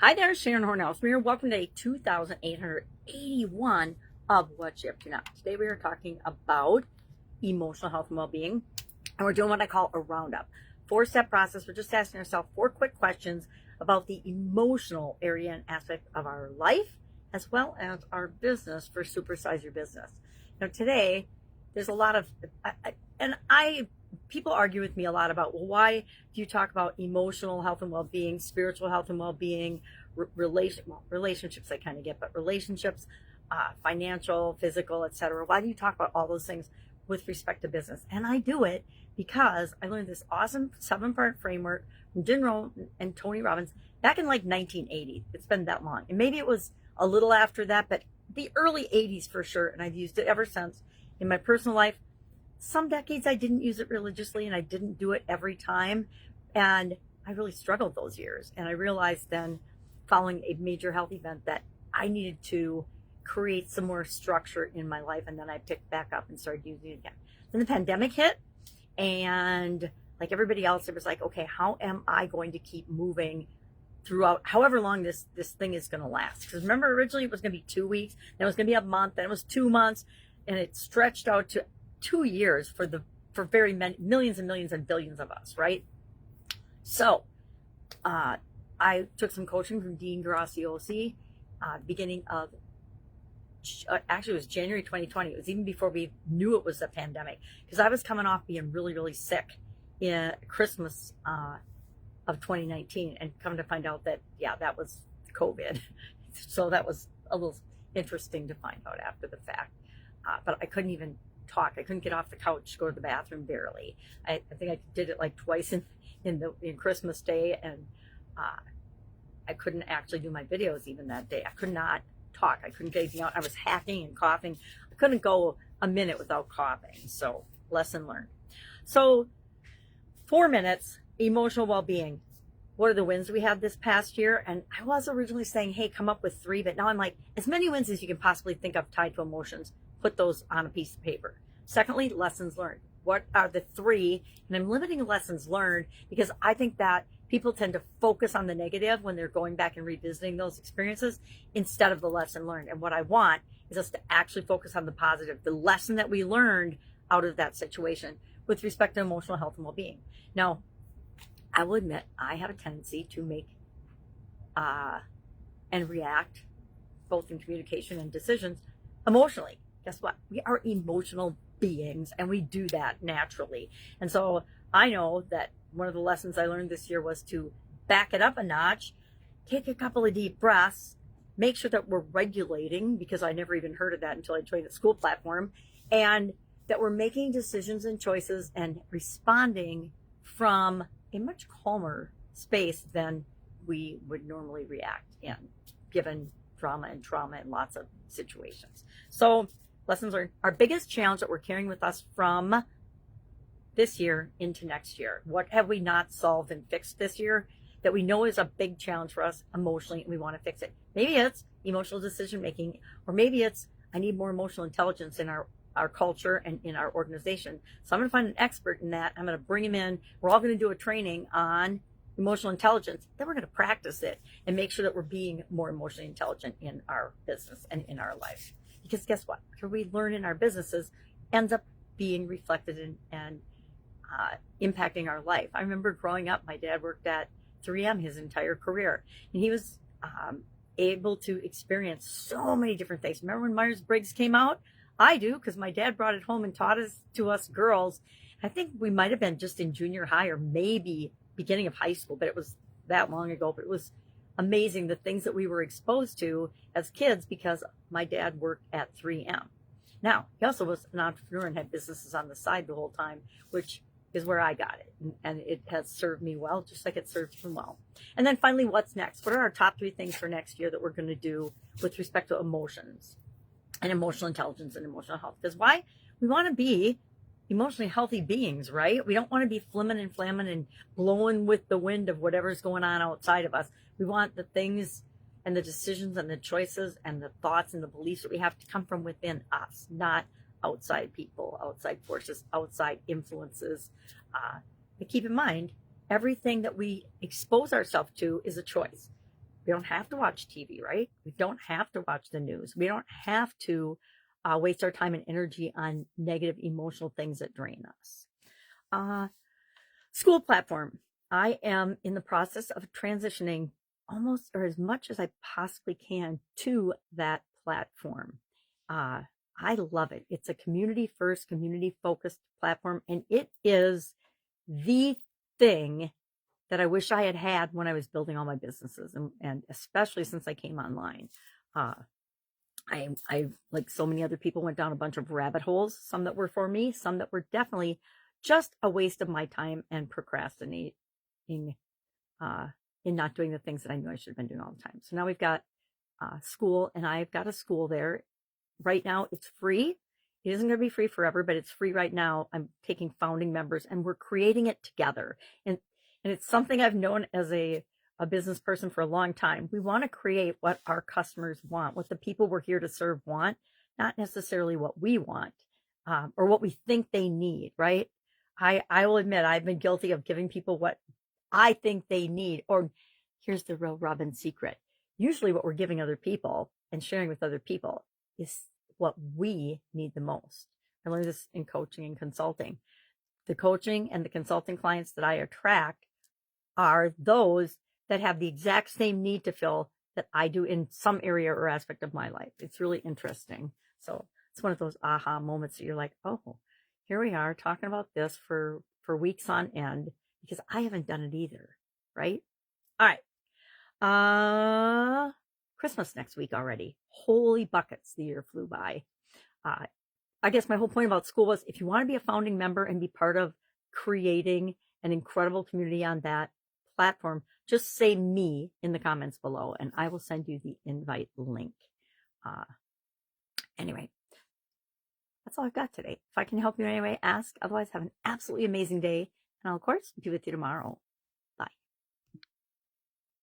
Hi there, Sharon Horne-Ellstrom here. Welcome to day 2881 of What's Up to Now. Today we are talking about emotional health and well-being, and we're doing what I call a roundup. 4-step process. We're just asking ourselves 4 quick questions about the emotional area and aspect of our life, as well as our business for Supersize Your Business. Now today, there's a lot of, people argue with me a lot about, well, why do you talk about emotional health and well-being, spiritual health and well-being, relationships I kind of get, but relationships, financial, physical, etc. Why do you talk about all those things with respect to business? And I do it because I learned this awesome 7-part framework from Jim Rohn and Tony Robbins back in like 1980. It's been that long. And maybe it was a little after that, but the early 80s for sure. And I've used it ever since in my personal life. Some decades I didn't use it religiously and I didn't do it every time. And I really struggled those years. And I realized then, following a major health event, that I needed to create some more structure in my life. And then I picked back up and started using it again. Then the pandemic hit, and like everybody else, it was like, okay, how am I going to keep moving throughout however long this thing is going to last? Because remember, originally it was going to be 2 weeks, then it was going to be a month, then it was 2 months, and it stretched out to 2 years for very many millions and millions and billions of us, right? So I took some coaching from Dean Graciosi, beginning of, actually it was January 2020. It was even before we knew it was a pandemic, because I was coming off being really, really sick in Christmas of 2019, and come to find out that, yeah, that was COVID. So that was a little interesting to find out after the fact. But I couldn't even talk. I couldn't get off the couch, go to the bathroom barely. I think I did it like twice in Christmas Day, and I couldn't actually do my videos even that day. I could not talk. I couldn't get anything out. I was hacking and coughing. I couldn't go a minute without coughing. So lesson learned. So 4 minutes, emotional well-being. What are the wins we had this past year? And I was originally saying, hey, come up with 3, but now I'm like, as many wins as you can possibly think of tied to emotions, put those on a piece of paper. Secondly, lessons learned. What are the 3? And I'm limiting lessons learned because I think that people tend to focus on the negative when they're going back and revisiting those experiences instead of the lesson learned. And what I want is us to actually focus on the positive, the lesson that we learned out of that situation with respect to emotional health and well-being. Now, I will admit I have a tendency to make and react both in communication and decisions emotionally. Guess what? We are emotional beings, and we do that naturally. And so I know that one of the lessons I learned this year was to back it up a notch, take a couple of deep breaths, make sure that we're regulating, because I never even heard of that until I joined the Skool platform, and that we're making decisions and choices and responding from a much calmer space than we would normally react in, given drama and trauma in lots of situations. So lessons learned. Our biggest challenge that we're carrying with us from this year into next year. What have we not solved and fixed this year that we know is a big challenge for us emotionally, and we want to fix it? Maybe it's emotional decision making, or maybe it's I need more emotional intelligence in our culture and in our organization. So I'm going to find an expert in that. I'm going to bring him in. We're all going to do a training on emotional intelligence. Then we're going to practice it and make sure that we're being more emotionally intelligent in our business and in our life. Because guess what? What we learn in our businesses ends up being reflected in and impacting our life. I remember growing up, my dad worked at 3M his entire career, and he was able to experience so many different things. Remember when Myers-Briggs came out? I do, because my dad brought it home and taught it to us girls. I think we might have been just in junior high or maybe beginning of high school, but it was that long ago. But it was amazing the things that we were exposed to as kids because my dad worked at 3M. Now, he also was an entrepreneur and had businesses on the side the whole time, which is where I got it. And it has served me well, just like it serves him well. And then finally, what's next? What are our top 3 things for next year that we're going to do with respect to emotions and emotional intelligence and emotional health? Because why? We want to be emotionally healthy beings, right? We don't want to be flimming and flamming and blowing with the wind of whatever's going on outside of us. We want the things and the decisions and the choices and the thoughts and the beliefs that we have to come from within us, not outside people, outside forces, outside influences. But keep in mind, everything that we expose ourselves to is a choice. We don't have to watch TV, right? We don't have to watch the news. We don't have to waste our time and energy on negative emotional things that drain us. Skool platform. I am in the process of transitioning almost or as much as I possibly can to that platform. I love it. It's a community first, community focused platform, and it is the thing that I wish I had had when I was building all my businesses, and especially since I came online. Uh, I, like so many other people, went down a bunch of rabbit holes, some that were for me, some that were definitely just a waste of my time and procrastinating in not doing the things that I knew I should have been doing all the time. So now we've got Skool, and I've got a Skool there. Right now, it's free. It isn't going to be free forever, but it's free right now. I'm taking founding members, and we're creating it together. And it's something I've known as a business person for a long time. We want to create what our customers want, what the people we're here to serve want, not necessarily what we want or what we think they need, right? I will admit I've been guilty of giving people what I think they need. Or here's the real rub and secret. Usually what we're giving other people and sharing with other people is what we need the most. I learned this in coaching and consulting. The coaching and the consulting clients that I attract are those that have the exact same need to fill that I do in some area or aspect of my life. It's really interesting. So it's one of those aha moments that you're like, oh, here we are talking about this for weeks on end because I haven't done it either, right? All right. Christmas next week already. Holy buckets, the year flew by. I guess my whole point about Skool was if you want to be a founding member and be part of creating an incredible community on that platform, just say me in the comments below and I will send you the invite link. Anyway, that's all I've got today. If I can help you in any way, ask. Otherwise, have an absolutely amazing day. And I'll, of course, be with you tomorrow.